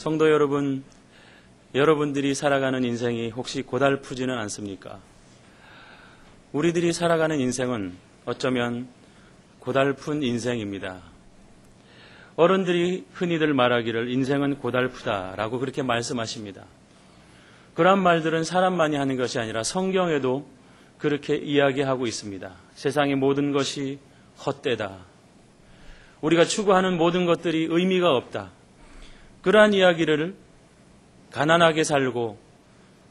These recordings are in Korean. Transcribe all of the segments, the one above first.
성도 여러분, 여러분들이 살아가는 인생이 혹시 고달프지는 않습니까? 우리들이 살아가는 인생은 어쩌면 고달픈 인생입니다. 어른들이 흔히들 말하기를 인생은 고달프다라고 그렇게 말씀하십니다. 그러한 말들은 사람만이 하는 것이 아니라 성경에도 그렇게 이야기하고 있습니다. 세상의 모든 것이 헛되다. 우리가 추구하는 모든 것들이 의미가 없다. 그러한 이야기를 가난하게 살고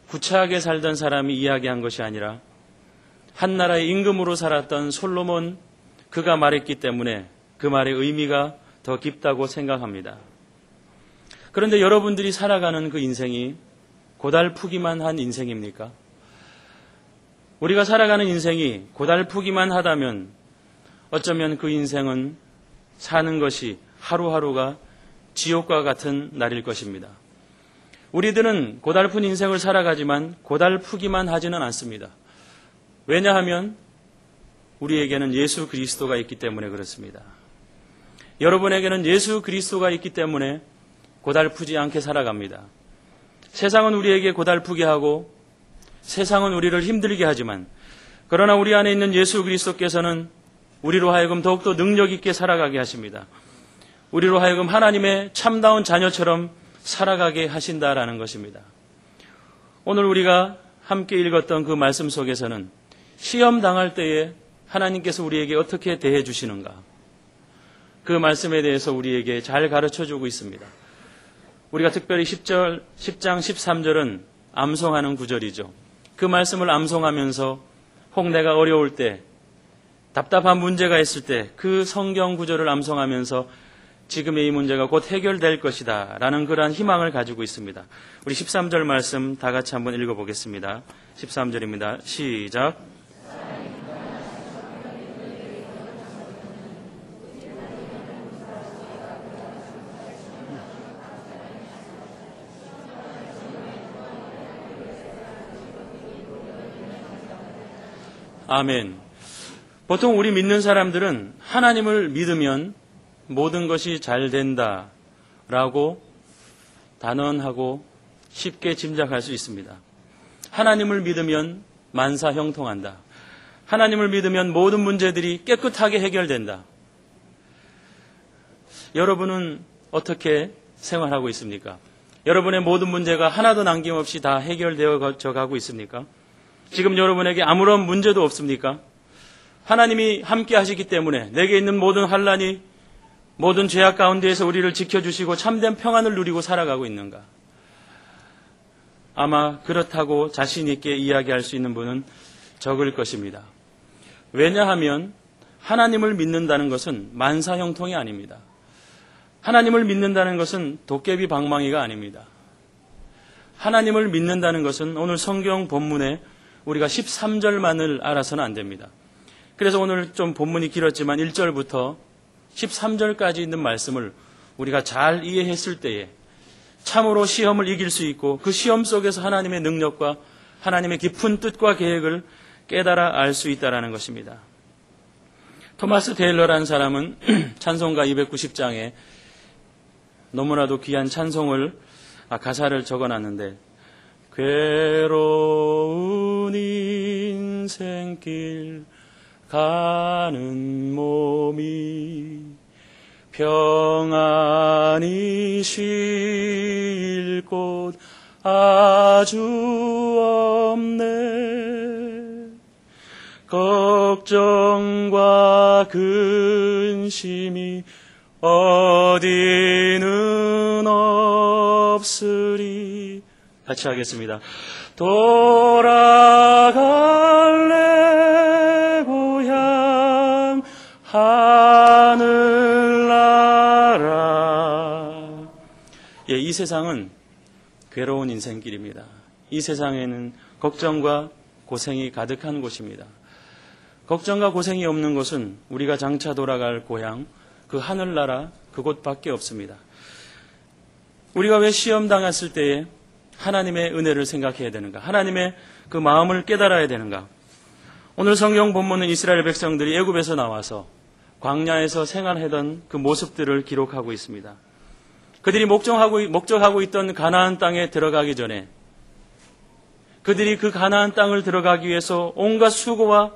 구차하게 살던 사람이 이야기한 것이 아니라 한 나라의 임금으로 살았던 솔로몬, 그가 말했기 때문에 그 말의 의미가 더 깊다고 생각합니다. 그런데 여러분들이 살아가는 그 인생이 고달프기만 한 인생입니까? 우리가 살아가는 인생이 고달프기만 하다면 어쩌면 그 인생은 사는 것이 하루하루가 지옥과 같은 날일 것입니다. 우리들은 고달픈 인생을 살아가지만 고달프기만 하지는 않습니다. 왜냐하면 우리에게는 예수 그리스도가 있기 때문에 그렇습니다. 여러분에게는 예수 그리스도가 있기 때문에 고달프지 않게 살아갑니다. 세상은 우리에게 고달프게 하고 세상은 우리를 힘들게 하지만 그러나 우리 안에 있는 예수 그리스도께서는 우리로 하여금 더욱더 능력 있게 살아가게 하십니다. 우리로 하여금 하나님의 참다운 자녀처럼 살아가게 하신다라는 것입니다. 오늘 우리가 함께 읽었던 그 말씀 속에서는 시험 당할 때에 하나님께서 우리에게 어떻게 대해 주시는가, 그 말씀에 대해서 우리에게 잘 가르쳐주고 있습니다. 우리가 특별히 10장 13절은 암송하는 구절이죠. 그 말씀을 암송하면서 혹 내가 어려울 때, 답답한 문제가 있을 때 그 성경 구절을 암송하면서 지금의 이 문제가 곧 해결될 것이다 라는 그러한 희망을 가지고 있습니다. 우리 13절 말씀 다 같이 한번 읽어보겠습니다. 13절입니다. 시작. 아멘. 보통 우리 믿는 사람들은 하나님을 믿으면 모든 것이 잘 된다라고 단언하고 쉽게 짐작할 수 있습니다. 하나님을 믿으면 만사 형통한다. 하나님을 믿으면 모든 문제들이 깨끗하게 해결된다. 여러분은 어떻게 생활하고 있습니까? 여러분의 모든 문제가 하나도 남김없이 다 해결되어 가고 있습니까? 지금 여러분에게 아무런 문제도 없습니까? 하나님이 함께 하시기 때문에 내게 있는 모든 환난이, 모든 죄악 가운데에서 우리를 지켜주시고 참된 평안을 누리고 살아가고 있는가? 아마 그렇다고 자신 있게 이야기할 수 있는 분은 적을 것입니다. 왜냐하면 하나님을 믿는다는 것은 만사형통이 아닙니다. 하나님을 믿는다는 것은 도깨비 방망이가 아닙니다. 하나님을 믿는다는 것은 오늘 성경 본문에 우리가 13절만을 알아서는 안 됩니다. 그래서 오늘 좀 본문이 길었지만 1절부터 13절까지 있는 말씀을 우리가 잘 이해했을 때에 참으로 시험을 이길 수 있고 그 시험 속에서 하나님의 능력과 하나님의 깊은 뜻과 계획을 깨달아 알 수 있다는 것입니다. 토마스 테일러라는 사람은 찬송가 290장에 너무나도 귀한 찬송을 가사를 적어놨는데, 괴로운 인생길 가는 몸이 평안히 쉴 곳 아주 없네. 걱정과 근심이 어디는 없으리. 같이 하겠습니다. 돌아갈래 고향 하늘나라. 예, 이 세상은 괴로운 인생길입니다. 이 세상에는 걱정과 고생이 가득한 곳입니다. 걱정과 고생이 없는 곳은 우리가 장차 돌아갈 고향, 그 하늘나라, 그곳밖에 없습니다. 우리가 왜 시험 당했을 때에 하나님의 은혜를 생각해야 되는가? 하나님의 그 마음을 깨달아야 되는가? 오늘 성경 본문은 이스라엘 백성들이 애굽에서 나와서 광야에서 생활하던 그 모습들을 기록하고 있습니다. 그들이 목적하고 있던 가나안 땅에 들어가기 전에 그들이 그 가나안 땅을 들어가기 위해서 온갖 수고와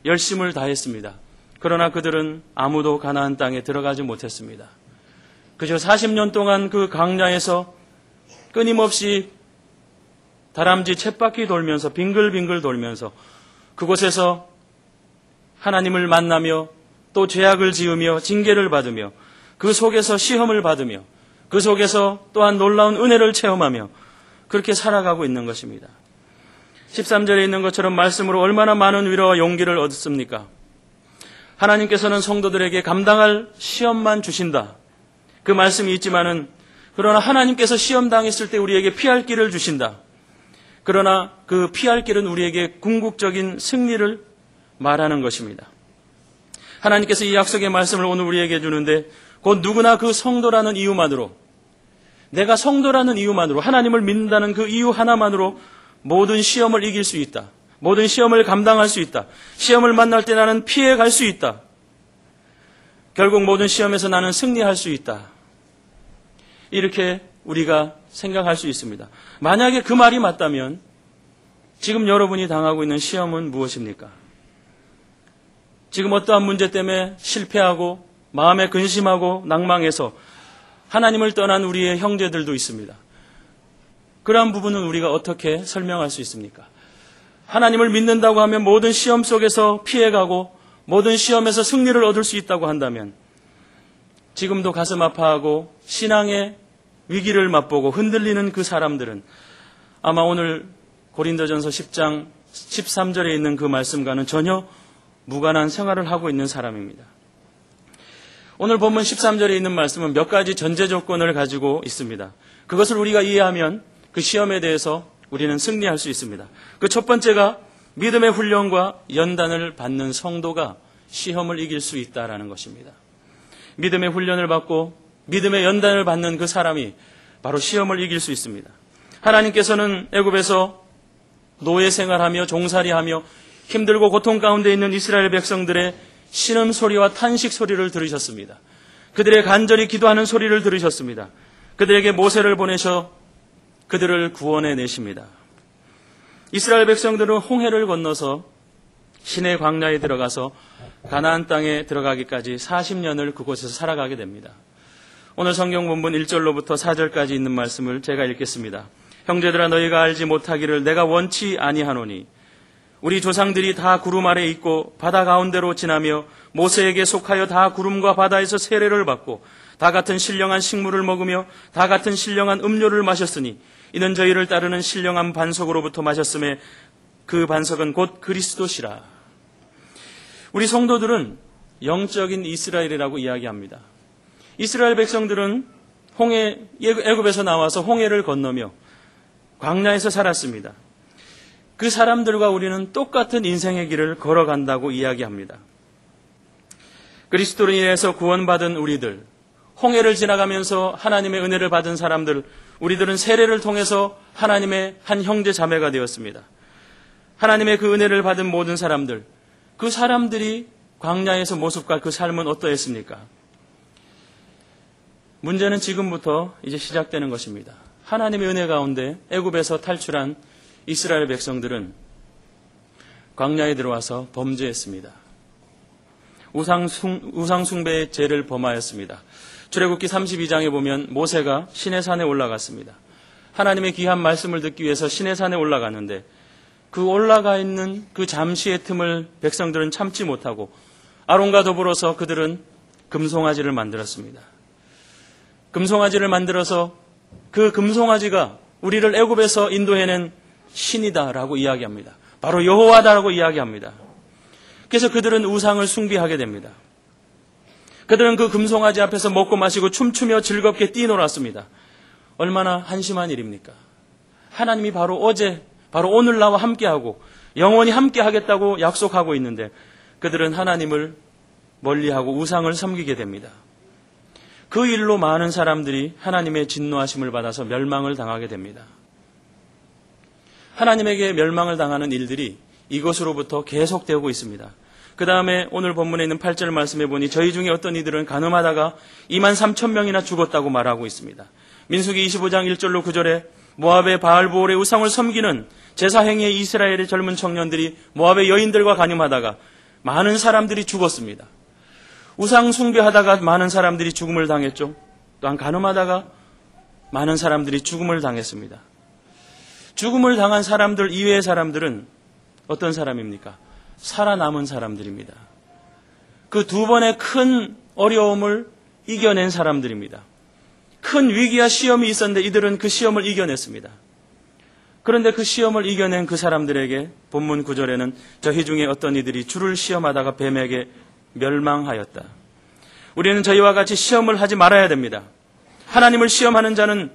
열심을 다했습니다. 그러나 그들은 아무도 가나안 땅에 들어가지 못했습니다. 그저 40년 동안 그 광야에서 끊임없이 다람쥐 쳇바퀴 돌면서 빙글빙글 돌면서 그곳에서 하나님을 만나며 또 죄악을 지으며 징계를 받으며 그 속에서 시험을 받으며 그 속에서 또한 놀라운 은혜를 체험하며 그렇게 살아가고 있는 것입니다. 13절에 있는 것처럼 말씀으로 얼마나 많은 위로와 용기를 얻습니까? 하나님께서는 성도들에게 감당할 시험만 주신다. 그 말씀이 있지만은 그러나 하나님께서 시험 당했을 때 우리에게 피할 길을 주신다. 그러나 그 피할 길은 우리에게 궁극적인 승리를 말하는 것입니다. 하나님께서 이 약속의 말씀을 오늘 우리에게 주는데 곧 누구나 그 성도라는 이유만으로 내가 성도라는 이유만으로 하나님을 믿는다는 그 이유 하나만으로 모든 시험을 이길 수 있다. 모든 시험을 감당할 수 있다. 시험을 만날 때 나는 피해갈 수 있다. 결국 모든 시험에서 나는 승리할 수 있다. 이렇게 우리가 생각할 수 있습니다. 만약에 그 말이 맞다면 지금 여러분이 당하고 있는 시험은 무엇입니까? 지금 어떠한 문제 때문에 실패하고 마음에 근심하고 낭망해서 하나님을 떠난 우리의 형제들도 있습니다. 그러한 부분은 우리가 어떻게 설명할 수 있습니까? 하나님을 믿는다고 하면 모든 시험 속에서 피해가고 모든 시험에서 승리를 얻을 수 있다고 한다면 지금도 가슴 아파하고 신앙의 위기를 맛보고 흔들리는 그 사람들은 아마 오늘 고린도전서 10장 13절에 있는 그 말씀과는 전혀 무관한 생활을 하고 있는 사람입니다. 오늘 본문 13절에 있는 말씀은 몇 가지 전제 조건을 가지고 있습니다. 그것을 우리가 이해하면 그 시험에 대해서 우리는 승리할 수 있습니다. 그 첫 번째가 믿음의 훈련과 연단을 받는 성도가 시험을 이길 수 있다라는 것입니다. 믿음의 훈련을 받고 믿음의 연단을 받는 그 사람이 바로 시험을 이길 수 있습니다. 하나님께서는 애굽에서 노예 생활하며 종살이하며 힘들고 고통 가운데 있는 이스라엘 백성들의 신음소리와 탄식소리를 들으셨습니다. 그들의 간절히 기도하는 소리를 들으셨습니다. 그들에게 모세를 보내셔 그들을 구원해 내십니다. 이스라엘 백성들은 홍해를 건너서 시내 광야에 들어가서 가나안 땅에 들어가기까지 40년을 그곳에서 살아가게 됩니다. 오늘 성경 본문 1절로부터 4절까지 있는 말씀을 제가 읽겠습니다. 형제들아 너희가 알지 못하기를 내가 원치 아니하노니 우리 조상들이 다 구름 아래 있고 바다 가운데로 지나며 모세에게 속하여 다 구름과 바다에서 세례를 받고 다 같은 신령한 식물을 먹으며 다 같은 신령한 음료를 마셨으니 이는 저희를 따르는 신령한 반석으로부터 마셨음에 그 반석은 곧 그리스도시라. 우리 성도들은 영적인 이스라엘이라고 이야기합니다. 이스라엘 백성들은 애굽에서 나와서 홍해를 건너며 광야에서 살았습니다. 그 사람들과 우리는 똑같은 인생의 길을 걸어간다고 이야기합니다. 그리스도로 인해서 구원받은 우리들, 홍해를 지나가면서 하나님의 은혜를 받은 사람들, 우리들은 세례를 통해서 하나님의 한 형제 자매가 되었습니다. 하나님의 그 은혜를 받은 모든 사람들, 그 사람들이 광야에서 모습과 그 삶은 어떠했습니까? 문제는 지금부터 이제 시작되는 것입니다. 하나님의 은혜 가운데 애굽에서 탈출한 이스라엘 백성들은 광야에 들어와서 범죄했습니다. 우상 숭배의 죄를 범하였습니다. 출애굽기 32장에 보면 모세가 시내산에 올라갔습니다. 하나님의 귀한 말씀을 듣기 위해서 시내산에 올라갔는데 그 올라가 있는 그 잠시의 틈을 백성들은 참지 못하고 아론과 더불어서 그들은 금송아지를 만들었습니다. 금송아지를 만들어서 그 금송아지가 우리를 애굽에서 인도해낸 신이다라고 이야기합니다. 바로 여호와다라고 이야기합니다. 그래서 그들은 우상을 숭배하게 됩니다. 그들은 그 금송아지 앞에서 먹고 마시고 춤추며 즐겁게 뛰놀았습니다. 얼마나 한심한 일입니까? 하나님이 바로 어제, 바로 오늘 나와 함께하고 영원히 함께하겠다고 약속하고 있는데 그들은 하나님을 멀리하고 우상을 섬기게 됩니다. 그 일로 많은 사람들이 하나님의 진노하심을 받아서 멸망을 당하게 됩니다. 하나님에게 멸망을 당하는 일들이 이것으로부터 계속되고 있습니다. 그 다음에 오늘 본문에 있는 8절 말씀해 보니 저희 중에 어떤 이들은 간음하다가 23,000명이나 죽었다고 말하고 있습니다. 민수기 25장 1절로 9절에 모압의 바알보올의 우상을 섬기는 제사행위의 이스라엘의 젊은 청년들이 모압의 여인들과 간음하다가 많은 사람들이 죽었습니다. 우상 숭배하다가 많은 사람들이 죽음을 당했죠. 또한 간음하다가 많은 사람들이 죽음을 당했습니다. 죽음을 당한 사람들 이외의 사람들은 어떤 사람입니까? 살아남은 사람들입니다. 그 두 번의 큰 어려움을 이겨낸 사람들입니다. 큰 위기와 시험이 있었는데 이들은 그 시험을 이겨냈습니다. 그런데 그 시험을 이겨낸 그 사람들에게 본문 9절에는 저희 중에 어떤 이들이 주를 시험하다가 뱀에게 멸망하였다. 우리는 저희와 같이 시험을 하지 말아야 됩니다. 하나님을 시험하는 자는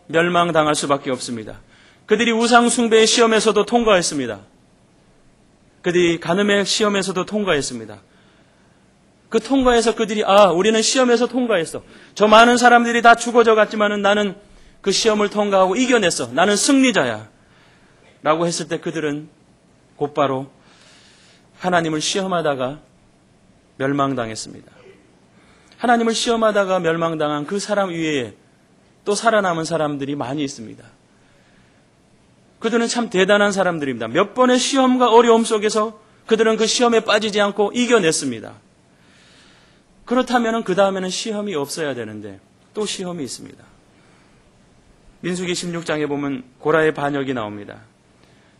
멸망당할 수밖에 없습니다. 그들이 우상 숭배의 시험에서도 통과했습니다. 그들이 간음의 시험에서도 통과했습니다. 그 통과해서 그들이 우리는 시험에서 통과했어. 저 많은 사람들이 다 죽어져 갔지만은 나는 그 시험을 통과하고 이겨냈어. 나는 승리자야. 라고 했을 때 그들은 곧바로 하나님을 시험하다가 멸망당했습니다. 하나님을 시험하다가 멸망당한 그 사람 위에 또 살아남은 사람들이 많이 있습니다. 그들은 참 대단한 사람들입니다. 몇 번의 시험과 어려움 속에서 그들은 그 시험에 빠지지 않고 이겨냈습니다. 그렇다면 그 다음에는 시험이 없어야 되는데 또 시험이 있습니다. 민수기 16장에 보면 고라의 반역이 나옵니다.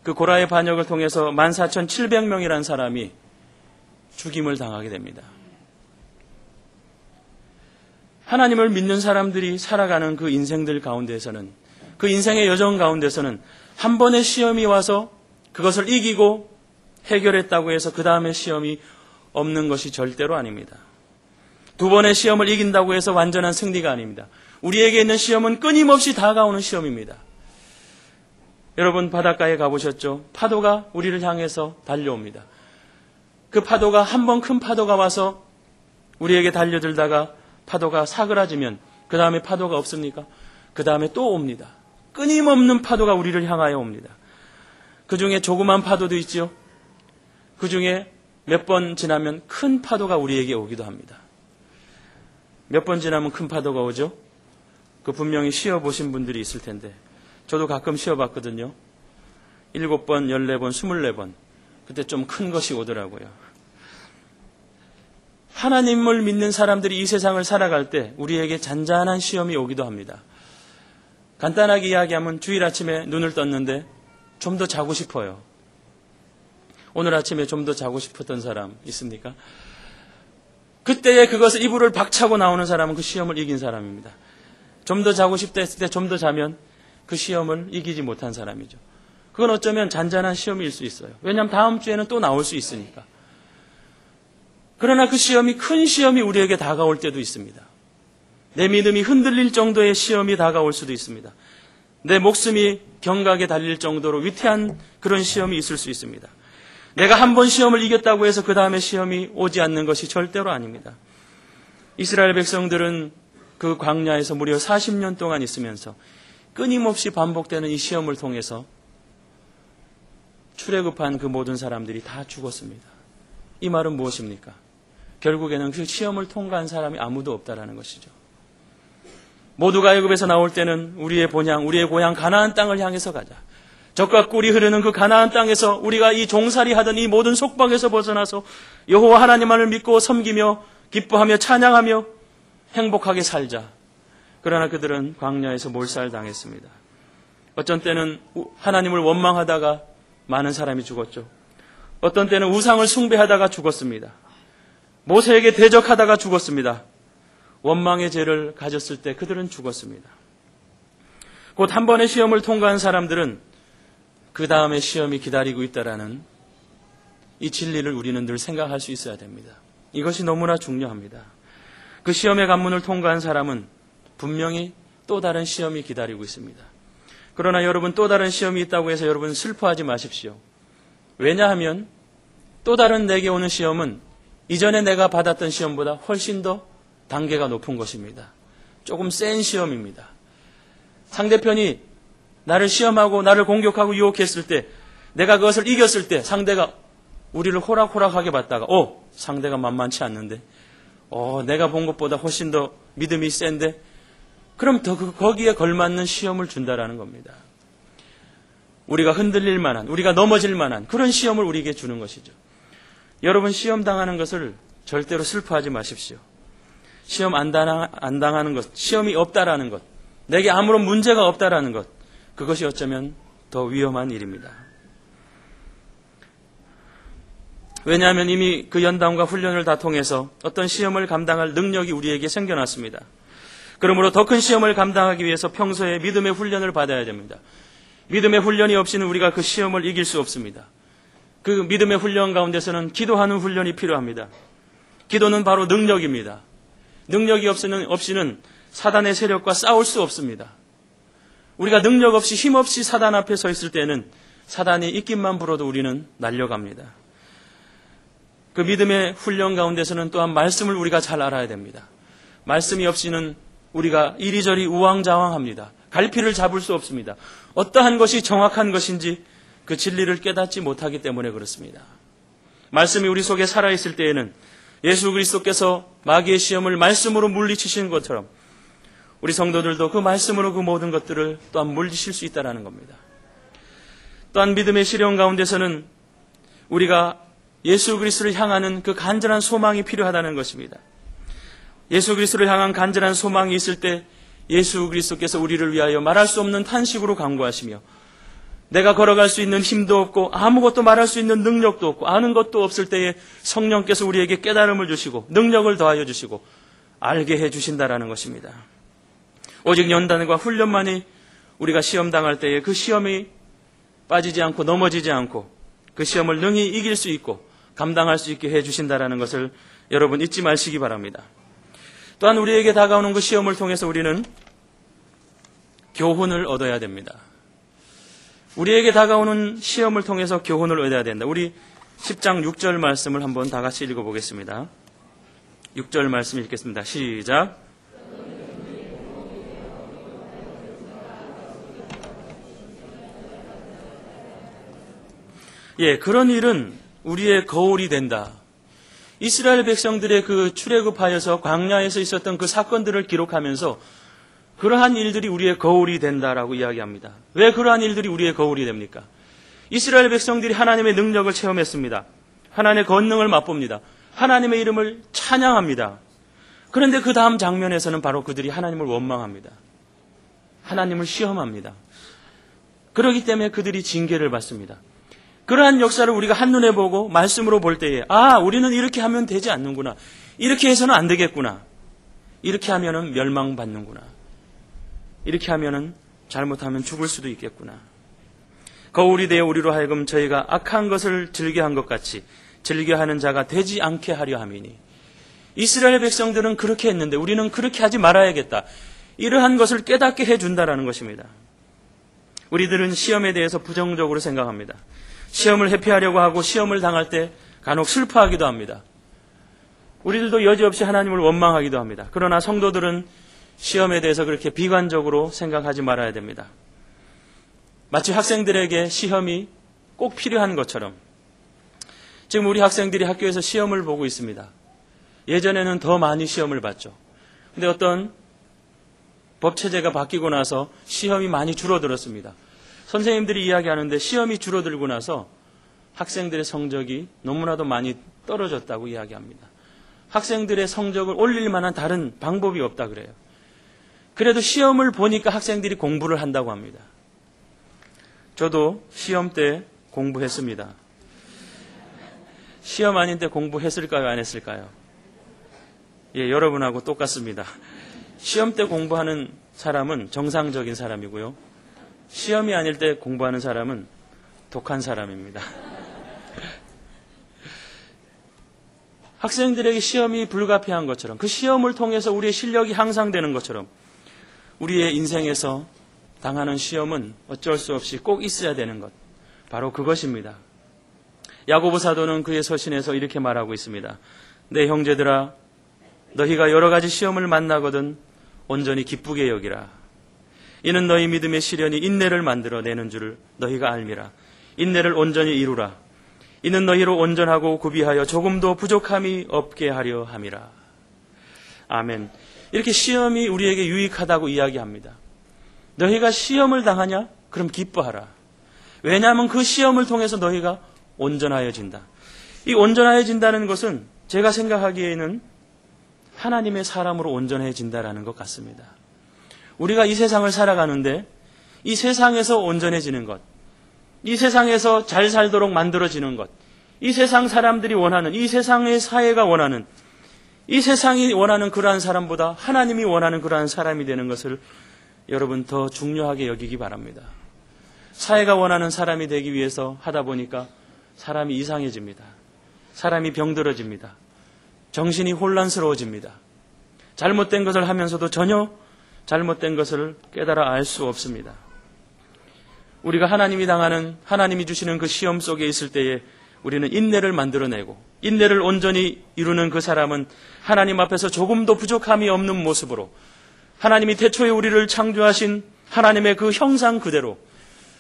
그 고라의 반역을 통해서 14,700명이라는 사람이 죽임을 당하게 됩니다. 하나님을 믿는 사람들이 살아가는 그 인생들 가운데서는, 그 인생의 여정 가운데서는 한 번의 시험이 와서 그것을 이기고 해결했다고 해서 그 다음에 시험이 없는 것이 절대로 아닙니다. 두 번의 시험을 이긴다고 해서 완전한 승리가 아닙니다. 우리에게 있는 시험은 끊임없이 다가오는 시험입니다. 여러분 바닷가에 가보셨죠? 파도가 우리를 향해서 달려옵니다. 그 파도가 한 번 큰 파도가 와서 우리에게 달려들다가 파도가 사그라지면 그 다음에 파도가 없습니까? 그 다음에 또 옵니다. 끊임없는 파도가 우리를 향하여 옵니다. 그 중에 조그만 파도도 있지요. 그 중에 몇 번 지나면 큰 파도가 우리에게 오기도 합니다. 몇 번 지나면 큰 파도가 오죠? 그 분명히 쉬어보신 분들이 있을 텐데 저도 가끔 쉬어봤거든요. 7번, 14번, 24번. 그때 좀 큰 것이 오더라고요. 하나님을 믿는 사람들이 이 세상을 살아갈 때 우리에게 잔잔한 시험이 오기도 합니다. 간단하게 이야기하면 주일 아침에 눈을 떴는데 좀 더 자고 싶어요. 오늘 아침에 좀 더 자고 싶었던 사람 있습니까? 그때에 그것을 이불을 박차고 나오는 사람은 그 시험을 이긴 사람입니다. 좀 더 자고 싶다 했을 때 좀 더 자면 그 시험을 이기지 못한 사람이죠. 그건 어쩌면 잔잔한 시험일 수 있어요. 왜냐하면 다음 주에는 또 나올 수 있으니까. 그러나 그 시험이 큰 시험이 우리에게 다가올 때도 있습니다. 내 믿음이 흔들릴 정도의 시험이 다가올 수도 있습니다. 내 목숨이 경각에 달릴 정도로 위태한 그런 시험이 있을 수 있습니다. 내가 한 번 시험을 이겼다고 해서 그 다음에 시험이 오지 않는 것이 절대로 아닙니다. 이스라엘 백성들은 그 광야에서 무려 40년 동안 있으면서 끊임없이 반복되는 이 시험을 통해서 출애굽한 그 모든 사람들이 다 죽었습니다. 이 말은 무엇입니까? 결국에는 그 시험을 통과한 사람이 아무도 없다라는 것이죠. 모두가 애굽에서 나올 때는 우리의 본향, 우리의 고향 가나안 땅을 향해서 가자. 젖과 꿀이 흐르는 그 가나안 땅에서 우리가 이 종살이 하던 이 모든 속박에서 벗어나서 여호와 하나님만을 믿고 섬기며 기뻐하며 찬양하며 행복하게 살자. 그러나 그들은 광야에서 몰살당했습니다. 어떤 때는 하나님을 원망하다가 많은 사람이 죽었죠. 어떤 때는 우상을 숭배하다가 죽었습니다. 모세에게 대적하다가 죽었습니다. 원망의 죄를 가졌을 때 그들은 죽었습니다. 곧 한 번의 시험을 통과한 사람들은 그 다음에 시험이 기다리고 있다라는 이 진리를 우리는 늘 생각할 수 있어야 됩니다. 이것이 너무나 중요합니다. 그 시험의 관문을 통과한 사람은 분명히 또 다른 시험이 기다리고 있습니다. 그러나 여러분 또 다른 시험이 있다고 해서 여러분 슬퍼하지 마십시오. 왜냐하면 또 다른 내게 오는 시험은 이전에 내가 받았던 시험보다 훨씬 더 단계가 높은 것입니다. 조금 센 시험입니다. 상대편이 나를 시험하고 나를 공격하고 유혹했을 때 내가 그것을 이겼을 때 상대가 우리를 호락호락하게 봤다가 상대가 만만치 않는데 내가 본 것보다 훨씬 더 믿음이 센데 그럼 더 거기에 걸맞는 시험을 준다라는 겁니다. 우리가 흔들릴 만한, 우리가 넘어질 만한 그런 시험을 우리에게 주는 것이죠. 여러분, 시험 당하는 것을 절대로 슬퍼하지 마십시오. 시험 안 당하는 것, 시험이 없다라는 것, 내게 아무런 문제가 없다라는 것, 그것이 어쩌면 더 위험한 일입니다. 왜냐하면 이미 그 연단과 훈련을 다 통해서 어떤 시험을 감당할 능력이 우리에게 생겨났습니다. 그러므로 더 큰 시험을 감당하기 위해서 평소에 믿음의 훈련을 받아야 됩니다. 믿음의 훈련이 없이는 우리가 그 시험을 이길 수 없습니다. 그 믿음의 훈련 가운데서는 기도하는 훈련이 필요합니다. 기도는 바로 능력입니다. 능력이 없이는 사단의 세력과 싸울 수 없습니다. 우리가 능력 없이 힘 없이 사단 앞에 서 있을 때는 사단이 입김만 불어도 우리는 날려갑니다. 그 믿음의 훈련 가운데서는 또한 말씀을 우리가 잘 알아야 됩니다. 말씀이 없이는 우리가 이리저리 우왕좌왕합니다. 갈피를 잡을 수 없습니다. 어떠한 것이 정확한 것인지 그 진리를 깨닫지 못하기 때문에 그렇습니다. 말씀이 우리 속에 살아있을 때에는 예수 그리스도께서 마귀의 시험을 말씀으로 물리치신 것처럼 우리 성도들도 그 말씀으로 그 모든 것들을 또한 물리칠 수 있다는 겁니다. 또한 믿음의 시련 가운데서는 우리가 예수 그리스도를 향하는 그 간절한 소망이 필요하다는 것입니다. 예수 그리스도를 향한 간절한 소망이 있을 때 예수 그리스도께서 우리를 위하여 말할 수 없는 탄식으로 간구하시며 내가 걸어갈 수 있는 힘도 없고 아무것도 말할 수 있는 능력도 없고 아는 것도 없을 때에 성령께서 우리에게 깨달음을 주시고 능력을 더하여 주시고 알게 해 주신다라는 것입니다. 오직 연단과 훈련만이 우리가 시험 당할 때에 그 시험이 빠지지 않고 넘어지지 않고 그 시험을 능히 이길 수 있고 감당할 수 있게 해 주신다라는 것을 여러분 잊지 마시기 바랍니다. 또한 우리에게 다가오는 그 시험을 통해서 우리는 교훈을 얻어야 됩니다. 우리에게 다가오는 시험을 통해서 교훈을 얻어야 된다. 우리 10장 6절 말씀을 한번 다 같이 읽어보겠습니다. 6절 말씀 읽겠습니다. 시작. 그런 일은 우리의 거울이 된다. 이스라엘 백성들의 그 출애굽하여서 광야에서 있었던 그 사건들을 기록하면서 그러한 일들이 우리의 거울이 된다라고 이야기합니다. 왜 그러한 일들이 우리의 거울이 됩니까? 이스라엘 백성들이 하나님의 능력을 체험했습니다. 하나님의 권능을 맛봅니다. 하나님의 이름을 찬양합니다. 그런데 그 다음 장면에서는 바로 그들이 하나님을 원망합니다. 하나님을 시험합니다. 그렇기 때문에 그들이 징계를 받습니다. 그러한 역사를 우리가 한눈에 보고 말씀으로 볼 때에 우리는 이렇게 하면 되지 않는구나. 이렇게 해서는 안 되겠구나. 이렇게 하면은 멸망받는구나. 이렇게 하면은 잘못하면 죽을 수도 있겠구나. 거울이 되어 우리로 하여금 저희가 악한 것을 즐겨한 것 같이 즐겨하는 자가 되지 않게 하려 함이니. 이스라엘 백성들은 그렇게 했는데 우리는 그렇게 하지 말아야겠다. 이러한 것을 깨닫게 해준다라는 것입니다. 우리들은 시험에 대해서 부정적으로 생각합니다. 시험을 회피하려고 하고 시험을 당할 때 간혹 슬퍼하기도 합니다. 우리들도 여지없이 하나님을 원망하기도 합니다. 그러나 성도들은 시험에 대해서 그렇게 비관적으로 생각하지 말아야 됩니다. 마치 학생들에게 시험이 꼭 필요한 것처럼 지금 우리 학생들이 학교에서 시험을 보고 있습니다. 예전에는 더 많이 시험을 봤죠. 그런데 어떤 법체제가 바뀌고 나서 시험이 많이 줄어들었습니다. 선생님들이 이야기하는데 시험이 줄어들고 나서 학생들의 성적이 너무나도 많이 떨어졌다고 이야기합니다. 학생들의 성적을 올릴 만한 다른 방법이 없다 그래요. 그래도 시험을 보니까 학생들이 공부를 한다고 합니다. 저도 시험 때 공부했습니다. 시험 아닌 때 공부했을까요? 안 했을까요? 여러분하고 똑같습니다. 시험 때 공부하는 사람은 정상적인 사람이고요. 시험이 아닐 때 공부하는 사람은 독한 사람입니다. 학생들에게 시험이 불가피한 것처럼 그 시험을 통해서 우리의 실력이 향상되는 것처럼 우리의 인생에서 당하는 시험은 어쩔 수 없이 꼭 있어야 되는 것. 바로 그것입니다. 야고보 사도는 그의 서신에서 이렇게 말하고 있습니다. 내 형제들아 너희가 여러 가지 시험을 만나거든 온전히 기쁘게 여기라. 이는 너희 믿음의 시련이 인내를 만들어 내는 줄을 너희가 알미라. 인내를 온전히 이루라. 이는 너희로 온전하고 구비하여 조금도 부족함이 없게 하려 함이라. 아멘. 이렇게 시험이 우리에게 유익하다고 이야기합니다. 너희가 시험을 당하냐? 그럼 기뻐하라. 왜냐하면 그 시험을 통해서 너희가 온전하여진다. 이 온전하여진다는 것은 제가 생각하기에는 하나님의 사람으로 온전해진다라는 것 같습니다. 우리가 이 세상을 살아가는데 이 세상에서 온전해지는 것, 이 세상에서 잘 살도록 만들어지는 것, 이 세상 사람들이 원하는, 이 세상의 사회가 원하는, 이 세상이 원하는 그러한 사람보다 하나님이 원하는 그러한 사람이 되는 것을 여러분 더 중요하게 여기기 바랍니다. 사회가 원하는 사람이 되기 위해서 하다 보니까 사람이 이상해집니다. 사람이 병들어집니다. 정신이 혼란스러워집니다. 잘못된 것을 하면서도 전혀 잘못된 것을 깨달아 알 수 없습니다. 우리가 하나님이 주시는 그 시험 속에 있을 때에 우리는 인내를 만들어내고 인내를 온전히 이루는 그 사람은 하나님 앞에서 조금도 부족함이 없는 모습으로 하나님이 태초에 우리를 창조하신 하나님의 그 형상 그대로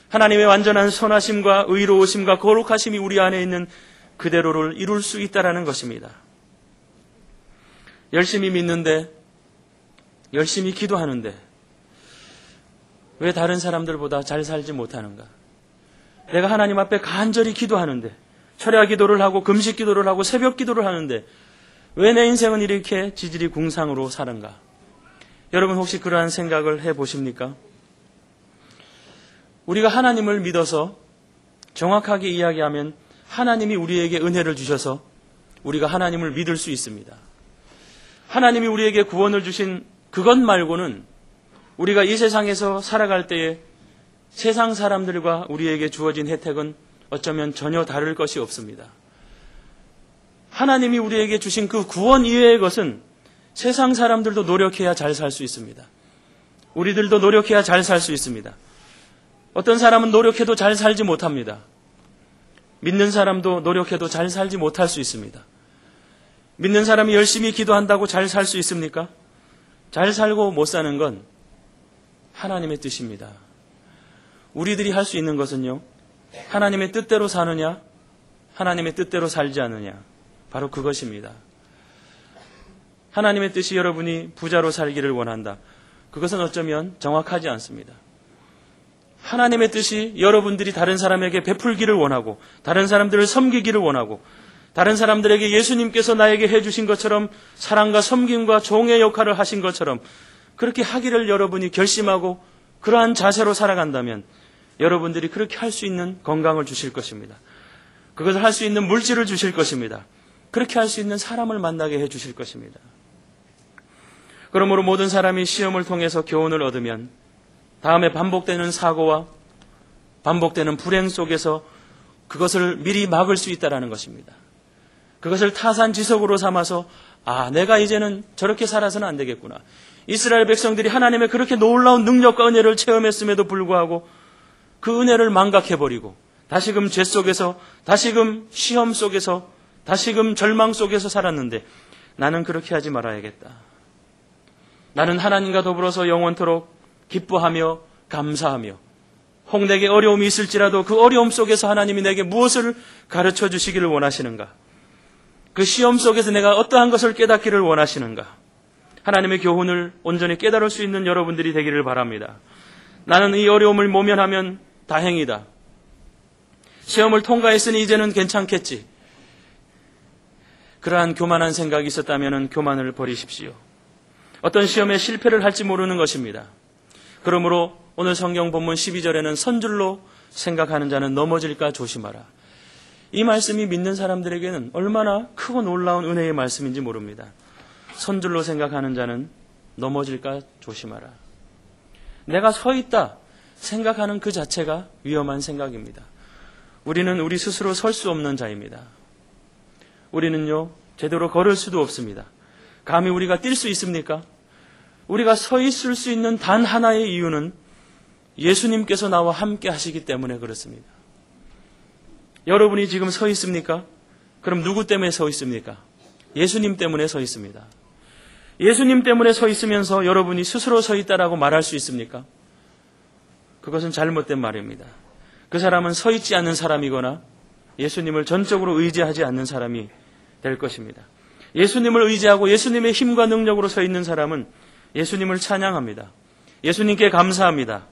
하나님의 완전한 선하심과 의로우심과 거룩하심이 우리 안에 있는 그대로를 이룰 수 있다는 것입니다. 열심히 믿는데, 열심히 기도하는데 왜 다른 사람들보다 잘 살지 못하는가? 내가 하나님 앞에 간절히 기도하는데, 철야 기도를 하고 금식 기도를 하고 새벽 기도를 하는데 왜 내 인생은 이렇게 지질이 궁상으로 사는가? 여러분 혹시 그러한 생각을 해보십니까? 우리가 하나님을 믿어서 정확하게 이야기하면 하나님이 우리에게 은혜를 주셔서 우리가 하나님을 믿을 수 있습니다. 하나님이 우리에게 구원을 주신 그것 말고는 우리가 이 세상에서 살아갈 때에 세상 사람들과 우리에게 주어진 혜택은 어쩌면 전혀 다를 것이 없습니다. 하나님이 우리에게 주신 그 구원 이외의 것은 세상 사람들도 노력해야 잘 살 수 있습니다. 우리들도 노력해야 잘 살 수 있습니다. 어떤 사람은 노력해도 잘 살지 못합니다. 믿는 사람도 노력해도 잘 살지 못할 수 있습니다. 믿는 사람이 열심히 기도한다고 잘 살 수 있습니까? 잘 살고 못 사는 건 하나님의 뜻입니다. 우리들이 할 수 있는 것은요, 하나님의 뜻대로 사느냐, 하나님의 뜻대로 살지 않느냐, 바로 그것입니다. 하나님의 뜻이 여러분이 부자로 살기를 원한다. 그것은 어쩌면 정확하지 않습니다. 하나님의 뜻이 여러분들이 다른 사람에게 베풀기를 원하고, 다른 사람들을 섬기기를 원하고, 다른 사람들에게 예수님께서 나에게 해주신 것처럼 사랑과 섬김과 종의 역할을 하신 것처럼 그렇게 하기를 여러분이 결심하고 그러한 자세로 살아간다면 여러분들이 그렇게 할 수 있는 건강을 주실 것입니다. 그것을 할 수 있는 물질을 주실 것입니다. 그렇게 할 수 있는 사람을 만나게 해 주실 것입니다. 그러므로 모든 사람이 시험을 통해서 교훈을 얻으면 다음에 반복되는 사고와 반복되는 불행 속에서 그것을 미리 막을 수 있다는 것입니다. 그것을 타산지석으로 삼아서 내가 이제는 저렇게 살아서는 안 되겠구나. 이스라엘 백성들이 하나님의 그렇게 놀라운 능력과 은혜를 체험했음에도 불구하고 그 은혜를 망각해버리고 다시금 죄 속에서, 다시금 시험 속에서, 다시금 절망 속에서 살았는데 나는 그렇게 하지 말아야겠다. 나는 하나님과 더불어서 영원토록 기뻐하며 감사하며 혹 내게 어려움이 있을지라도 그 어려움 속에서 하나님이 내게 무엇을 가르쳐 주시기를 원하시는가? 그 시험 속에서 내가 어떠한 것을 깨닫기를 원하시는가? 하나님의 교훈을 온전히 깨달을 수 있는 여러분들이 되기를 바랍니다. 나는 이 어려움을 모면하면 다행이다. 시험을 통과했으니 이제는 괜찮겠지. 그러한 교만한 생각이 있었다면 교만을 버리십시오. 어떤 시험에 실패를 할지 모르는 것입니다. 그러므로 오늘 성경 본문 12절에는 선줄로 생각하는 자는 넘어질까 조심하라. 이 말씀이 믿는 사람들에게는 얼마나 크고 놀라운 은혜의 말씀인지 모릅니다. 선줄로 생각하는 자는 넘어질까 조심하라. 내가 서 있다 생각하는 그 자체가 위험한 생각입니다. 우리는 우리 스스로 설 수 없는 자입니다. 우리는요, 제대로 걸을 수도 없습니다. 감히 우리가 뛸 수 있습니까? 우리가 서 있을 수 있는 단 하나의 이유는 예수님께서 나와 함께 하시기 때문에 그렇습니다. 여러분이 지금 서 있습니까? 그럼 누구 때문에 서 있습니까? 예수님 때문에 서 있습니다. 예수님 때문에 서 있으면서 여러분이 스스로 서 있다라고 말할 수 있습니까? 그것은 잘못된 말입니다. 그 사람은 서 있지 않는 사람이거나 예수님을 전적으로 의지하지 않는 사람이 될 것입니다. 예수님을 의지하고 예수님의 힘과 능력으로 서 있는 사람은 예수님을 찬양합니다. 예수님께 감사합니다.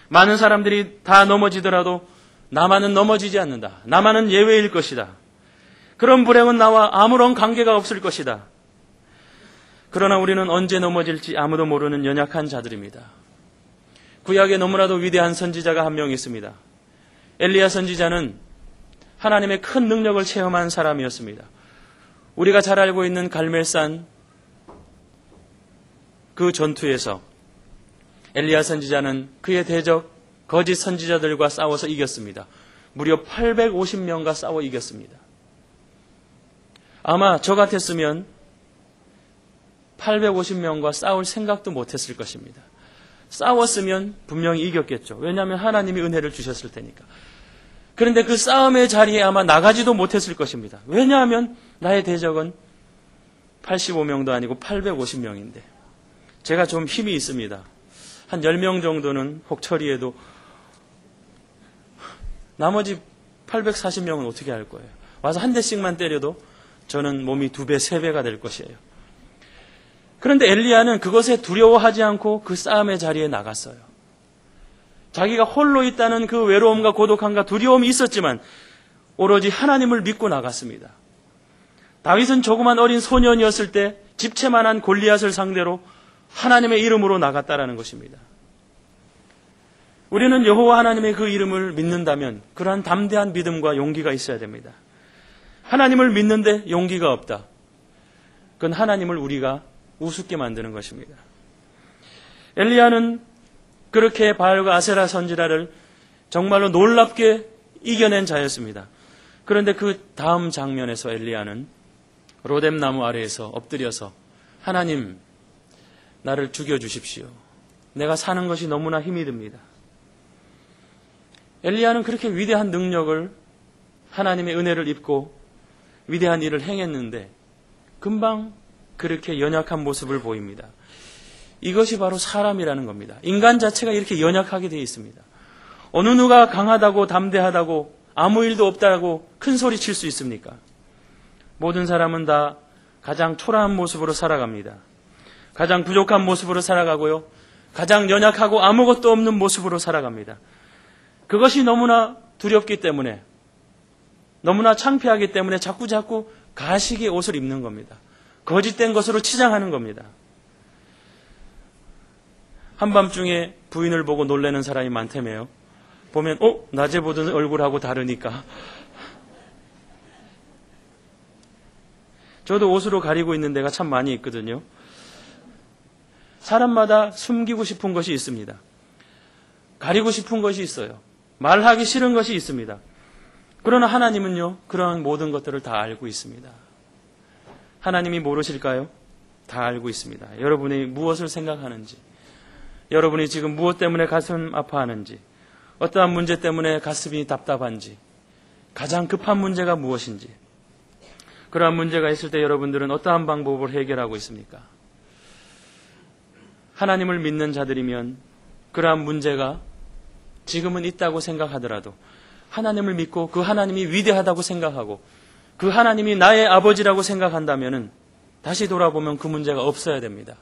많은 사람들이 다 넘어지더라도 나만은 넘어지지 않는다. 나만은 예외일 것이다. 그런 불행은 나와 아무런 관계가 없을 것이다. 그러나 우리는 언제 넘어질지 아무도 모르는 연약한 자들입니다. 구약에 너무나도 위대한 선지자가 한 명 있습니다. 엘리야 선지자는 하나님의 큰 능력을 체험한 사람이었습니다. 우리가 잘 알고 있는 갈멜산 그 전투에서 엘리야 선지자는 그의 대적 거짓 선지자들과 싸워서 이겼습니다. 무려 850명과 싸워 이겼습니다. 아마 저 같았으면 850명과 싸울 생각도 못했을 것입니다. 싸웠으면 분명히 이겼겠죠. 왜냐하면 하나님이 은혜를 주셨을 테니까. 그런데 그 싸움의 자리에 아마 나가지도 못했을 것입니다. 왜냐하면 나의 대적은 85명도 아니고 850명인데 제가 좀 힘이 있습니다. 한 10명 정도는 혹 처리해도 나머지 840명은 어떻게 할 거예요? 와서 한 대씩만 때려도 저는 몸이 2배, 3배가 될 것이에요. 그런데 엘리야는 그것에 두려워하지 않고 그 싸움의 자리에 나갔어요. 자기가 홀로 있다는 그 외로움과 고독함과 두려움이 있었지만 오로지 하나님을 믿고 나갔습니다. 다윗은 조그만 어린 소년이었을 때 집채만한 골리앗을 상대로 하나님의 이름으로 나갔다라는 것입니다. 우리는 여호와 하나님의 그 이름을 믿는다면 그러한 담대한 믿음과 용기가 있어야 됩니다. 하나님을 믿는데 용기가 없다. 그건 하나님을 우리가 우습게 만드는 것입니다. 엘리야는 그렇게 바알과 아세라 선지자를 정말로 놀랍게 이겨낸 자였습니다. 그런데 그 다음 장면에서 엘리야는 로뎀나무 아래에서 엎드려서 하나님, 나를 죽여주십시오. 내가 사는 것이 너무나 힘이 듭니다. 엘리야는 그렇게 위대한 능력을 하나님의 은혜를 입고 위대한 일을 행했는데 금방 그렇게 연약한 모습을 보입니다. 이것이 바로 사람이라는 겁니다. 인간 자체가 이렇게 연약하게 되어 있습니다. 어느 누가 강하다고 담대하다고 아무 일도 없다고 큰 소리 칠 수 있습니까? 모든 사람은 다 가장 초라한 모습으로 살아갑니다. 가장 부족한 모습으로 살아가고요. 가장 연약하고 아무것도 없는 모습으로 살아갑니다. 그것이 너무나 두렵기 때문에 너무나 창피하기 때문에 자꾸 가식의 옷을 입는 겁니다. 거짓된 것으로 치장하는 겁니다. 한밤중에 부인을 보고 놀라는 사람이 많다며요. 보면 낮에 보던 얼굴하고 다르니까. 저도 옷으로 가리고 있는 데가 참 많이 있거든요. 사람마다 숨기고 싶은 것이 있습니다. 가리고 싶은 것이 있어요. 말하기 싫은 것이 있습니다. 그러나 하나님은요, 그러한 모든 것들을 다 알고 있습니다. 하나님이 모르실까요? 다 알고 있습니다. 여러분이 무엇을 생각하는지, 여러분이 지금 무엇 때문에 가슴 아파하는지, 어떠한 문제 때문에 가슴이 답답한지, 가장 급한 문제가 무엇인지, 그러한 문제가 있을 때 여러분들은 어떠한 방법으로 해결하고 있습니까? 하나님을 믿는 자들이면 그러한 문제가 지금은 있다고 생각하더라도 하나님을 믿고 그 하나님이 위대하다고 생각하고 그 하나님이 나의 아버지라고 생각한다면 다시 돌아보면 그 문제가 없어야 됩니다.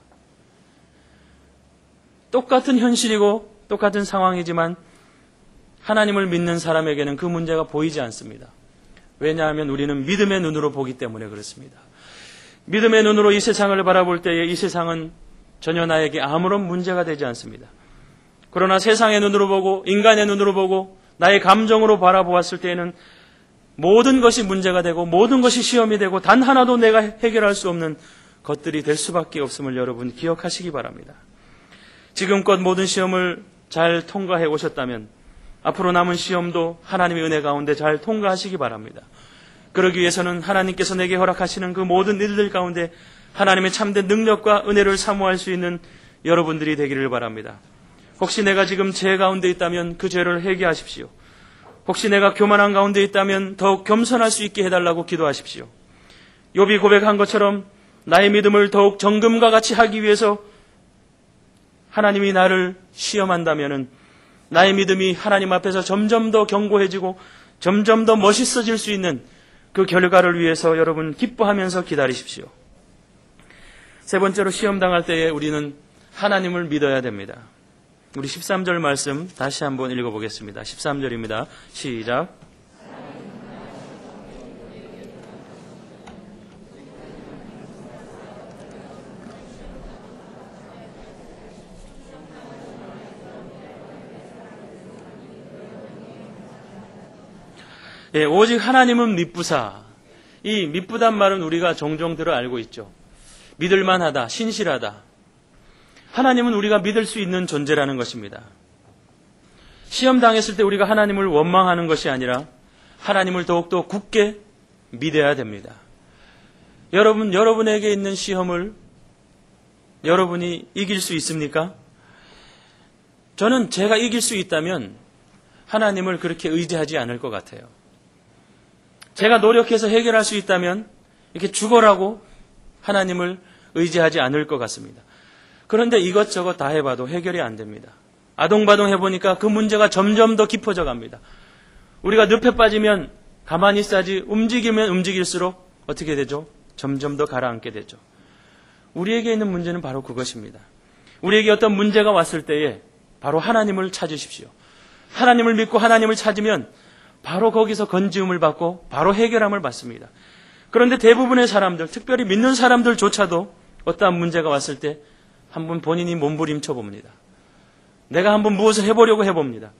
똑같은 현실이고 똑같은 상황이지만 하나님을 믿는 사람에게는 그 문제가 보이지 않습니다. 왜냐하면 우리는 믿음의 눈으로 보기 때문에 그렇습니다. 믿음의 눈으로 이 세상을 바라볼 때에 이 세상은 전혀 나에게 아무런 문제가 되지 않습니다. 그러나 세상의 눈으로 보고 인간의 눈으로 보고 나의 감정으로 바라보았을 때에는 모든 것이 문제가 되고 모든 것이 시험이 되고 단 하나도 내가 해결할 수 없는 것들이 될 수밖에 없음을 여러분 기억하시기 바랍니다. 지금껏 모든 시험을 잘 통과해 오셨다면 앞으로 남은 시험도 하나님의 은혜 가운데 잘 통과하시기 바랍니다. 그러기 위해서는 하나님께서 내게 허락하시는 그 모든 일들 가운데 하나님의 참된 능력과 은혜를 사모할 수 있는 여러분들이 되기를 바랍니다. 혹시 내가 지금 죄 가운데 있다면 그 죄를 회개하십시오. 혹시 내가 교만한 가운데 있다면 더욱 겸손할 수 있게 해달라고 기도하십시오. 욥이 고백한 것처럼 나의 믿음을 더욱 정금과 같이 하기 위해서 하나님이 나를 시험한다면 나의 믿음이 하나님 앞에서 점점 더 견고해지고 점점 더 멋있어질 수 있는 그 결과를 위해서 여러분 기뻐하면서 기다리십시오. 세 번째로 시험 당할 때에 우리는 하나님을 믿어야 됩니다. 우리 13절 말씀 다시 한번 읽어보겠습니다. 13절입니다. 시작. 예, 오직 하나님은 미쁘사. 이 미쁘단 말은 우리가 종종 들어 알고 있죠. 믿을만하다, 신실하다. 하나님은 우리가 믿을 수 있는 존재라는 것입니다. 시험 당했을 때 우리가 하나님을 원망하는 것이 아니라 하나님을 더욱더 굳게 믿어야 됩니다. 여러분에게 있는 시험을 여러분이 이길 수 있습니까? 저는 제가 이길 수 있다면 하나님을 그렇게 의지하지 않을 것 같아요. 제가 노력해서 해결할 수 있다면 이렇게 죽어라고 하나님을 의지하지 않을 것 같습니다. 그런데 이것저것 다 해봐도 해결이 안 됩니다. 아동바동 해보니까 그 문제가 점점 더 깊어져 갑니다. 우리가 늪에 빠지면 가만히 있어야지 움직이면 움직일수록 어떻게 되죠? 점점 더 가라앉게 되죠. 우리에게 있는 문제는 바로 그것입니다. 우리에게 어떤 문제가 왔을 때에 바로 하나님을 찾으십시오. 하나님을 믿고 하나님을 찾으면 바로 거기서 건지움을 받고 바로 해결함을 받습니다. 그런데 대부분의 사람들, 특별히 믿는 사람들조차도 어떠한 문제가 왔을 때 한번 본인이 몸부림쳐 봅니다. 내가 한번 무엇을 해보려고 해봅니다.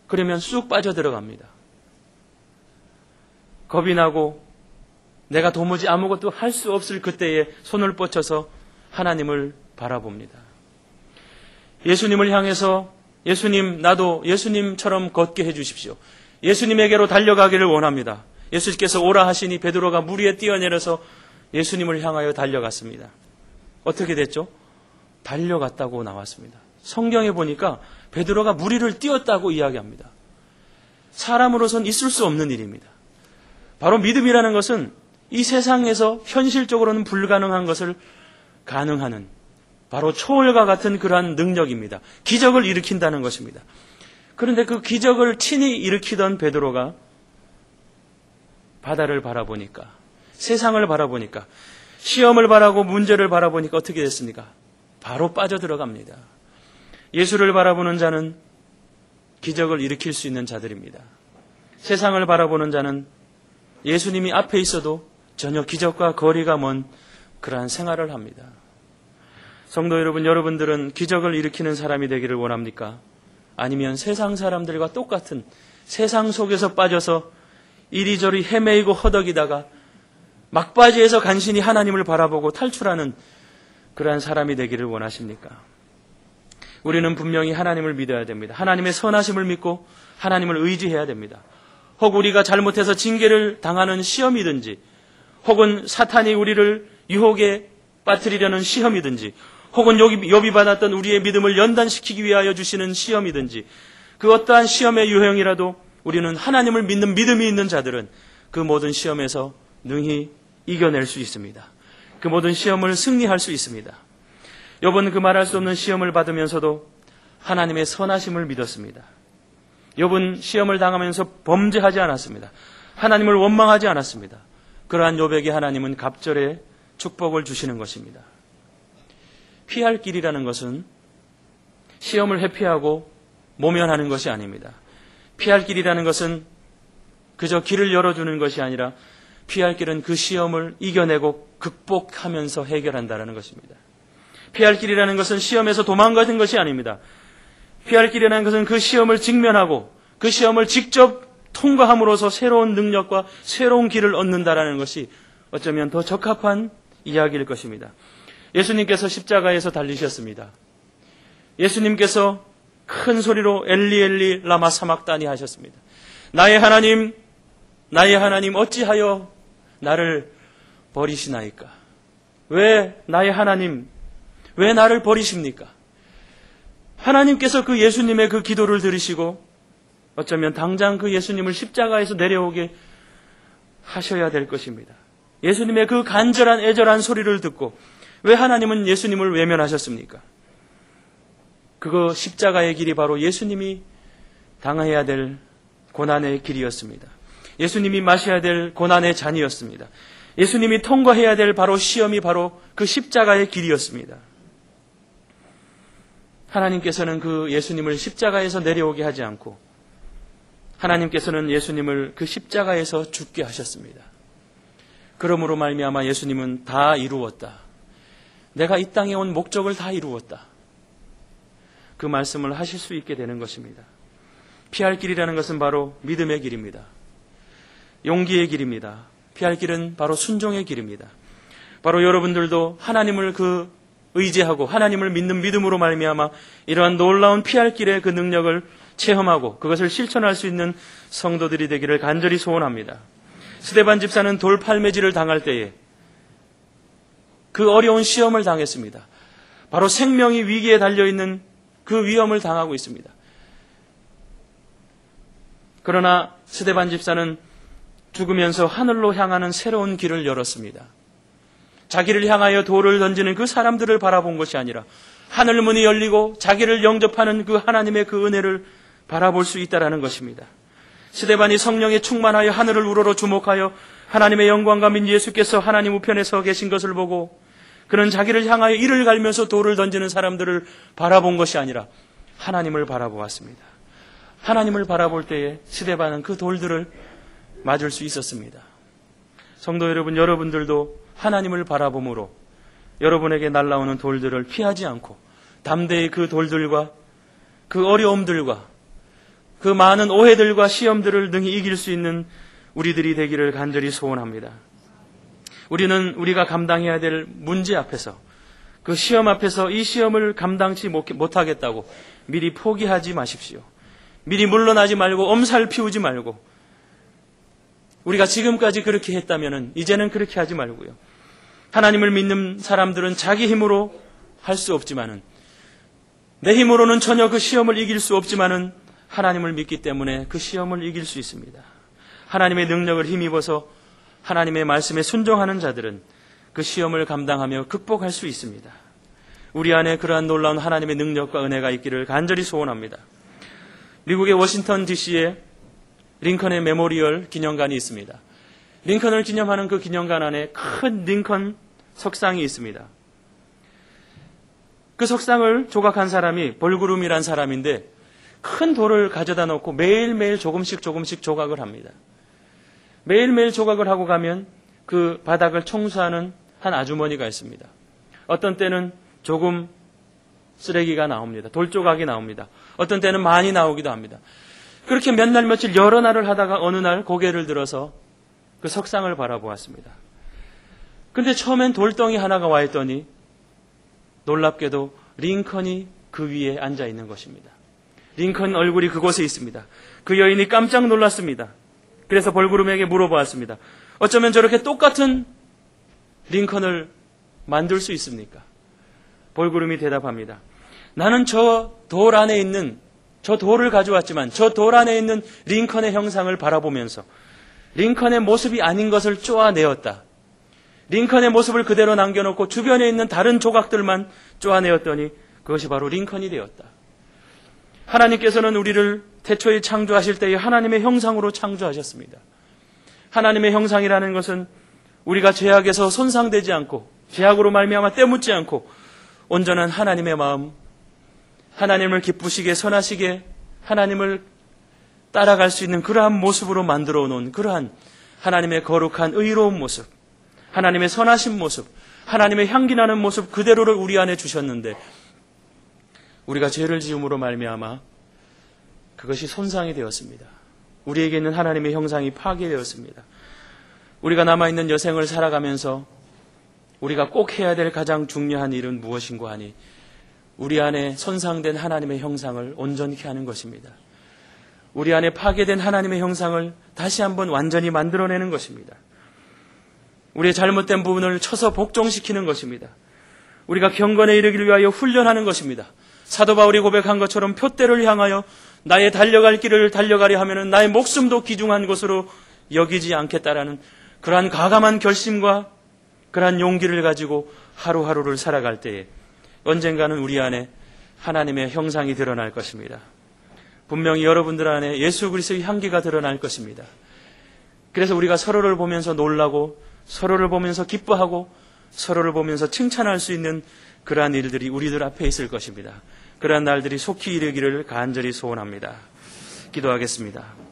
그러면 쑥 빠져들어갑니다. 겁이 나고 내가 도무지 아무것도 할 수 없을 그때에 손을 뻗쳐서 하나님을 바라봅니다. 예수님을 향해서 예수님, 나도 예수님처럼 걷게 해주십시오. 예수님에게로 달려가기를 원합니다. 예수님께서 오라 하시니 베드로가 물 위에 뛰어내려서 예수님을 향하여 달려갔습니다. 어떻게 됐죠? 달려갔다고 나왔습니다. 성경에 보니까 베드로가 물 위를 뛰었다고 이야기합니다. 사람으로선 있을 수 없는 일입니다. 바로 믿음이라는 것은 이 세상에서 현실적으로는 불가능한 것을 가능하는 바로 초월과 같은 그러한 능력입니다. 기적을 일으킨다는 것입니다. 그런데 그 기적을 친히 일으키던 베드로가 바다를 바라보니까, 세상을 바라보니까, 시험을 바라고 문제를 바라보니까 어떻게 됐습니까? 바로 빠져들어갑니다. 예수를 바라보는 자는 기적을 일으킬 수 있는 자들입니다. 세상을 바라보는 자는 예수님이 앞에 있어도 전혀 기적과 거리가 먼 그러한 생활을 합니다. 성도 여러분, 여러분들은 기적을 일으키는 사람이 되기를 원합니까? 아니면 세상 사람들과 똑같은 세상 속에서 빠져서 이리저리 헤매이고 허덕이다가 막바지에서 간신히 하나님을 바라보고 탈출하는 그러한 사람이 되기를 원하십니까? 우리는 분명히 하나님을 믿어야 됩니다. 하나님의 선하심을 믿고 하나님을 의지해야 됩니다. 혹 우리가 잘못해서 징계를 당하는 시험이든지, 혹은 사탄이 우리를 유혹에 빠뜨리려는 시험이든지, 혹은 욥이 받았던 우리의 믿음을 연단시키기 위하여 주시는 시험이든지, 그 어떠한 시험의 유형이라도 우리는 하나님을 믿는 믿음이 있는 자들은 그 모든 시험에서 능히 이겨낼 수 있습니다. 그 모든 시험을 승리할 수 있습니다. 욥은 그 말할 수 없는 시험을 받으면서도 하나님의 선하심을 믿었습니다. 욥은 시험을 당하면서 범죄하지 않았습니다. 하나님을 원망하지 않았습니다. 그러한 욥에게 하나님은 갑절의 축복을 주시는 것입니다. 피할 길이라는 것은 시험을 회피하고 모면하는 것이 아닙니다. 피할 길이라는 것은 그저 길을 열어주는 것이 아니라 피할 길은 그 시험을 이겨내고 극복하면서 해결한다는 것입니다. 피할 길이라는 것은 시험에서 도망가는 것이 아닙니다. 피할 길이라는 것은 그 시험을 직면하고 그 시험을 직접 통과함으로써 새로운 능력과 새로운 길을 얻는다라는 것이 어쩌면 더 적합한 이야기일 것입니다. 예수님께서 십자가에서 달리셨습니다. 예수님께서 큰 소리로 엘리 엘리 라마 사막다니 하셨습니다. 나의 하나님 어찌하여 나를 버리시나이까? 왜 나의 하나님, 왜 나를 버리십니까? 하나님께서 그 예수님의 그 기도를 들으시고 어쩌면 당장 그 예수님을 십자가에서 내려오게 하셔야 될 것입니다. 예수님의 그 간절한 애절한 소리를 듣고 왜 하나님은 예수님을 외면하셨습니까? 그거 십자가의 길이 바로 예수님이 당해야 될 고난의 길이었습니다. 예수님이 마셔야 될 고난의 잔이었습니다. 예수님이 통과해야 될 바로 시험이 바로 그 십자가의 길이었습니다. 하나님께서는 그 예수님을 십자가에서 내려오게 하지 않고 하나님께서는 예수님을 그 십자가에서 죽게 하셨습니다. 그러므로 말미암아 예수님은 다 이루었다. 내가 이 땅에 온 목적을 다 이루었다. 그 말씀을 하실 수 있게 되는 것입니다. 피할 길이라는 것은 바로 믿음의 길입니다. 용기의 길입니다. 피할 길은 바로 순종의 길입니다. 바로 여러분들도 하나님을 의지하고 하나님을 믿는 믿음으로 말미암아 이러한 놀라운 피할 길의 그 능력을 체험하고 그것을 실천할 수 있는 성도들이 되기를 간절히 소원합니다. 스데반 집사는 돌팔매질을 당할 때에 그 어려운 시험을 당했습니다. 바로 생명이 위기에 달려있는 그 위험을 당하고 있습니다. 그러나 스데반 집사는 죽으면서 하늘로 향하는 새로운 길을 열었습니다. 자기를 향하여 돌을 던지는 그 사람들을 바라본 것이 아니라 하늘 문이 열리고 자기를 영접하는 그 하나님의 그 은혜를 바라볼 수 있다라는 것입니다. 스데반이 성령에 충만하여 하늘을 우러러 주목하여 하나님의 영광과 민 예수께서 하나님 우편에 서 계신 것을 보고 그는 자기를 향하여 이를 갈면서 돌을 던지는 사람들을 바라본 것이 아니라 하나님을 바라보았습니다. 하나님을 바라볼 때에 스데반은 그 돌들을 맞을 수 있었습니다. 성도 여러분, 여러분들도 하나님을 바라봄으로 여러분에게 날아오는 돌들을 피하지 않고 담대히 그 돌들과 그 어려움들과 그 많은 오해들과 시험들을 능히 이길 수 있는 우리들이 되기를 간절히 소원합니다. 우리는 우리가 감당해야 될 문제 앞에서 그 시험 앞에서 이 시험을 감당치 못하겠다고 미리 포기하지 마십시오. 미리 물러나지 말고 엄살 피우지 말고 우리가 지금까지 그렇게 했다면 이제는 그렇게 하지 말고요. 하나님을 믿는 사람들은 자기 힘으로 할 수 없지만은 내 힘으로는 전혀 그 시험을 이길 수 없지만은 하나님을 믿기 때문에 그 시험을 이길 수 있습니다. 하나님의 능력을 힘입어서 하나님의 말씀에 순종하는 자들은 그 시험을 감당하며 극복할 수 있습니다. 우리 안에 그러한 놀라운 하나님의 능력과 은혜가 있기를 간절히 소원합니다. 미국의 워싱턴 DC에 링컨의 메모리얼 기념관이 있습니다. 링컨을 기념하는 그 기념관 안에 큰 링컨 석상이 있습니다. 그 석상을 조각한 사람이 볼그룸이란 사람인데 큰 돌을 가져다 놓고 매일매일 조금씩 조각을 합니다. 매일매일 조각을 하고 가면 그 바닥을 청소하는 한 아주머니가 있습니다. 어떤 때는 조금 쓰레기가 나옵니다. 돌조각이 나옵니다. 어떤 때는 많이 나오기도 합니다. 그렇게 몇 날 며칠 여러 날을 하다가 어느 날 고개를 들어서 그 석상을 바라보았습니다. 근데 처음엔 돌덩이 하나가 와 있더니 놀랍게도 링컨이 그 위에 앉아 있는 것입니다. 링컨 얼굴이 그곳에 있습니다. 그 여인이 깜짝 놀랐습니다. 그래서 볼그룸에게 물어보았습니다. 어쩌면 저렇게 똑같은 링컨을 만들 수 있습니까? 볼그룸이 대답합니다. 나는 저 돌 안에 있는 저 돌을 가져왔지만 저 돌 안에 있는 링컨의 형상을 바라보면서 링컨의 모습이 아닌 것을 쪼아내었다. 링컨의 모습을 그대로 남겨놓고 주변에 있는 다른 조각들만 쪼아내었더니 그것이 바로 링컨이 되었다. 하나님께서는 우리를 태초에 창조하실 때에 하나님의 형상으로 창조하셨습니다. 하나님의 형상이라는 것은 우리가 죄악에서 손상되지 않고 죄악으로 말미암아 때묻지 않고 온전한 하나님의 마음, 하나님을 기쁘시게 선하시게 하나님을 따라갈 수 있는 그러한 모습으로 만들어 놓은 그러한 하나님의 거룩한 의로운 모습, 하나님의 선하신 모습, 하나님의 향기나는 모습 그대로를 우리 안에 주셨는데 우리가 죄를 지음으로 말미암아 그것이 손상이 되었습니다. 우리에게 있는 하나님의 형상이 파괴되었습니다. 우리가 남아있는 여생을 살아가면서 우리가 꼭 해야 될 가장 중요한 일은 무엇인고 하니 우리 안에 손상된 하나님의 형상을 온전케 하는 것입니다. 우리 안에 파괴된 하나님의 형상을 다시 한번 완전히 만들어내는 것입니다. 우리의 잘못된 부분을 쳐서 복종시키는 것입니다. 우리가 경건에 이르기를 위하여 훈련하는 것입니다. 사도 바울이 고백한 것처럼 표대를 향하여 나의 달려갈 길을 달려가려 하면 나의 목숨도 귀중한 것으로 여기지 않겠다라는 그러한 과감한 결심과 그러한 용기를 가지고 하루하루를 살아갈 때에 언젠가는 우리 안에 하나님의 형상이 드러날 것입니다. 분명히 여러분들 안에 예수 그리스도의 향기가 드러날 것입니다. 그래서 우리가 서로를 보면서 놀라고 서로를 보면서 기뻐하고 서로를 보면서 칭찬할 수 있는 그러한 일들이 우리들 앞에 있을 것입니다. 그러한 날들이 속히 이르기를 간절히 소원합니다. 기도하겠습니다.